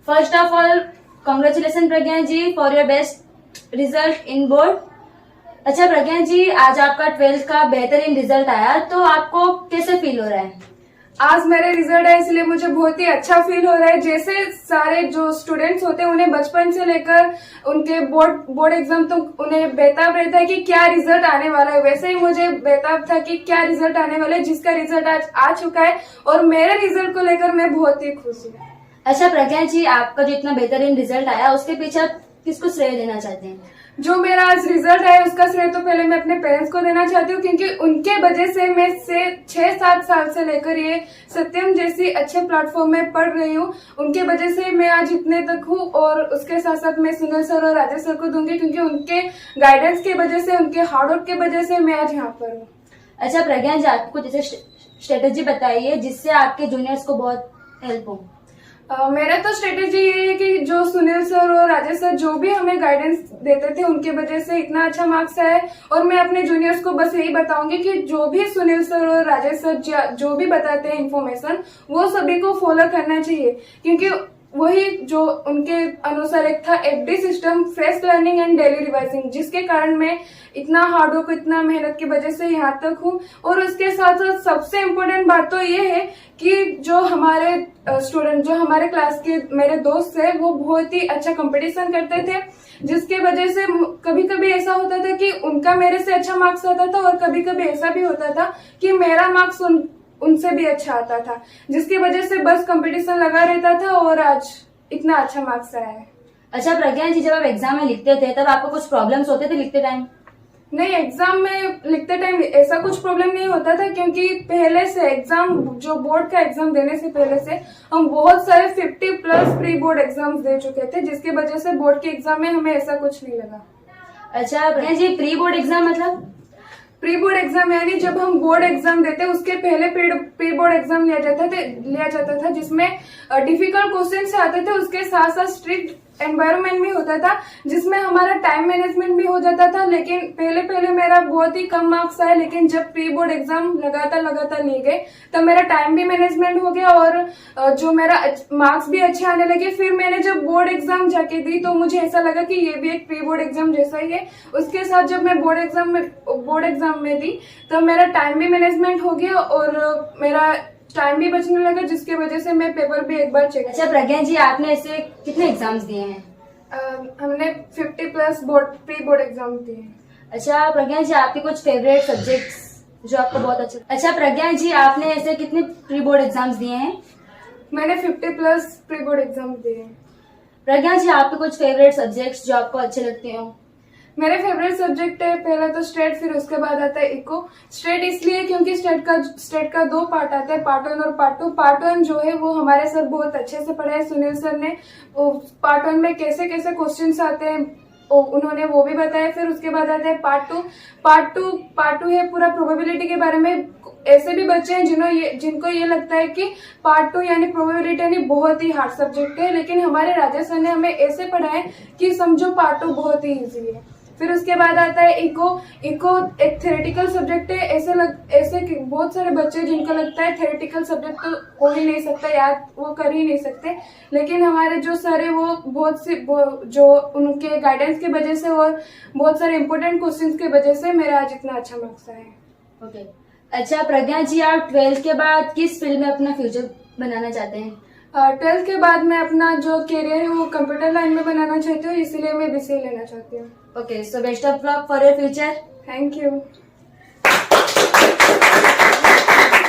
First of all congratulations Pragya ji for your best result in board. अच्छा प्रज्ञा जी, आज आपका 12th का बेहतरीन रिजल्ट आया, तो आपको कैसे फील हो रहा है? आज मेरे रिजल्ट है इसलिए मुझे बहुत ही अच्छा फील हो रहा है। जैसे सारे जो स्टूडेंट्स होते हैं उन्हें बचपन से लेकर उनके बोर्ड एग्जाम तो उन्हें बेताब रहता है कि क्या रिजल्ट आने वाला है, वैसे ही मुझे बेताब था कि क्या रिजल्ट आने वाला है, जिसका रिजल्ट आज आ चुका है और मेरे रिजल्ट को लेकर मैं बहुत ही खुश हूँ। अच्छा प्रज्ञा जी, आपका जो इतना बेहतरीन रिजल्ट आया उसके पीछे आप किसको श्रेय देना चाहते हैं? जो मेरा आज रिजल्ट आया उसका श्रेय तो पहले मैं अपने पेरेंट्स को देना चाहती हूँ, क्योंकि उनके वजह से मैं 6-7 साल से लेकर ये सत्यम जैसी अच्छे प्लेटफॉर्म में पढ़ रही हूँ। उनके वजह से मैं आज इतने तक हूँ और उसके साथ साथ मैं सुनील सर और राजेश सर को दूंगी, क्योंकि उनके गाइडेंस की वजह से, उनके हार्डवर्क की वजह से मैं आज यहाँ पर हूँ। अच्छा प्रज्ञा जी, आपको कुछ ऐसे स्ट्रेटेजी बताइए जिससे आपके जूनियर्स को बहुत हेल्प हो। मेरा तो स्ट्रेटेजी ये है कि जो सुनील सर और राजेश सर जो भी हमें गाइडेंस देते थे उनके वजह से इतना अच्छा मार्क्स आया है, और मैं अपने जूनियर्स को बस यही बताऊंगी कि जो भी सुनील सर और राजेश सर जो भी बताते हैं इन्फॉर्मेशन वो सभी को फॉलो करना चाहिए, क्योंकि वही जो उनके अनुसार एक था FD system, fresh learning and daily revising, जिसके कारण मैं इतना हार्डवर्क, इतना मेहनत की वजह से यहाँ तक हूँ। और उसके साथ साथ सबसे इम्पोर्टेंट बात तो ये है कि जो हमारे स्टूडेंट, जो हमारे क्लास के मेरे दोस्त है, वो बहुत ही अच्छा कंपटीशन करते थे, जिसके वजह से कभी कभी ऐसा होता था कि उनका मेरे से अच्छा मार्क्स आता था, और कभी कभी ऐसा भी होता था कि मेरा मार्क्स उनसे भी अच्छा आता था, जिसकी वजह से बस कंपटीशन लगा रहता था और आज इतना अच्छा मार्क्स आया है। अच्छा प्रज्ञा जी, जब आप एग्जाम में लिखते थे तब आपको कुछ प्रॉब्लम्स होते थे लिखते टाइम? नहीं, एग्जाम में लिखते टाइम ऐसा कुछ प्रॉब्लम नहीं होता था, क्योंकि पहले से एग्जाम, जो बोर्ड का एग्जाम देने से पहले से हम बहुत सारे 50+ प्री बोर्ड एग्जाम्स दे चुके थे, जिसकी वजह से बोर्ड के एग्जाम में हमें ऐसा कुछ नहीं लगा। अच्छा प्रज्ञा जी, प्री बोर्ड एग्जाम मतलब? प्री बोर्ड एग्जाम यानी जब हम बोर्ड एग्जाम देते उसके पहले प्री बोर्ड एग्जाम लिया जाता था जिसमें डिफिकल्ट क्वेश्चन आते थे, उसके साथ साथ स्ट्रिक्ट एनवायरनमेंट भी होता था, जिसमें हमारा टाइम मैनेजमेंट भी हो जाता था। लेकिन पहले मेरा बहुत ही कम मार्क्स आए, लेकिन जब प्री बोर्ड एग्जाम लगातार लिए गए तब मेरा टाइम भी मैनेजमेंट हो गया और जो मेरा मार्क्स भी अच्छे आने लगे। फिर मैंने जब बोर्ड एग्जाम जाके दी तो मुझे ऐसा लगा कि ये भी एक प्री बोर्ड एग्जाम जैसा ही है। उसके साथ जब मैं बोर्ड एग्जाम में दी तब मेरा टाइम भी मैनेजमेंट हो गया और मेरा टाइम भी बचने लगा, जिसकी वजह से मैं पेपर भी एक बार चेक। अच्छा प्रज्ञा जी, आपने ऐसे कितने एग्जाम्स दिए हैं? हमने 50+ प्री बोर्ड एग्जाम दिए हैं। अच्छा प्रज्ञा जी, आपके कुछ फेवरेट सब्जेक्ट्स जो आपको बहुत अच्छे? अच्छा प्रज्ञा जी, आपने ऐसे कितने प्री बोर्ड एग्जाम्स दिए हैं? मैंने 50+ प्री बोर्ड एग्जाम दिए हैं। प्रज्ञा जी, आपके कुछ फेवरेट सब्जेक्ट्स जो आपको अच्छे लगते हो? मेरे फेवरेट सब्जेक्ट है पहला तो स्टेट, फिर उसके बाद आता है इको। स्टेट इसलिए क्योंकि स्टेट का 2 पार्ट आता है, पार्ट 1 और पार्ट 2। पार्ट 1 जो है वो हमारे सर बहुत अच्छे से पढ़ाए, सुनील सर ने। पार्ट 1 में कैसे कैसे क्वेश्चंस आते हैं उन्होंने वो भी बताया। फिर उसके बाद आता है पार्ट टू है पूरा प्रोबेबिलिटी के बारे में। ऐसे भी बच्चे हैं जिनको ये लगता है कि पार्ट 2 यानी प्रोबेबिलिटी यानी बहुत ही हार्ड सब्जेक्ट है, लेकिन हमारे राजेश सर ने हमें ऐसे पढ़ाया कि समझो पार्ट 2 बहुत ही ईजी है। फिर उसके बाद आता है इको एक थ्योरेटिकल सब्जेक्ट है। ऐसे बहुत सारे बच्चे जिनको लगता है थ्योरेटिकल सब्जेक्ट तो हो ही नहीं सकता, याद वो कर ही नहीं सकते, लेकिन हमारे जो सर है वो जो उनके गाइडेंस की वजह से और बहुत सारे इंपॉर्टेंट क्वेश्चंस की वजह से मेरा आज इतना अच्छा मार्क्स आया है। ओके। अच्छा प्रज्ञा जी, आप 12th के बाद किस फील्ड में अपना फ्यूचर बनाना चाहते हैं? 12th के बाद मैं अपना जो करियर है वो कंप्यूटर लाइन में बनाना चाहती हूँ, इसीलिए मैं BCA लेना चाहती हूँ। Okay, so best of luck for your future. Thank you.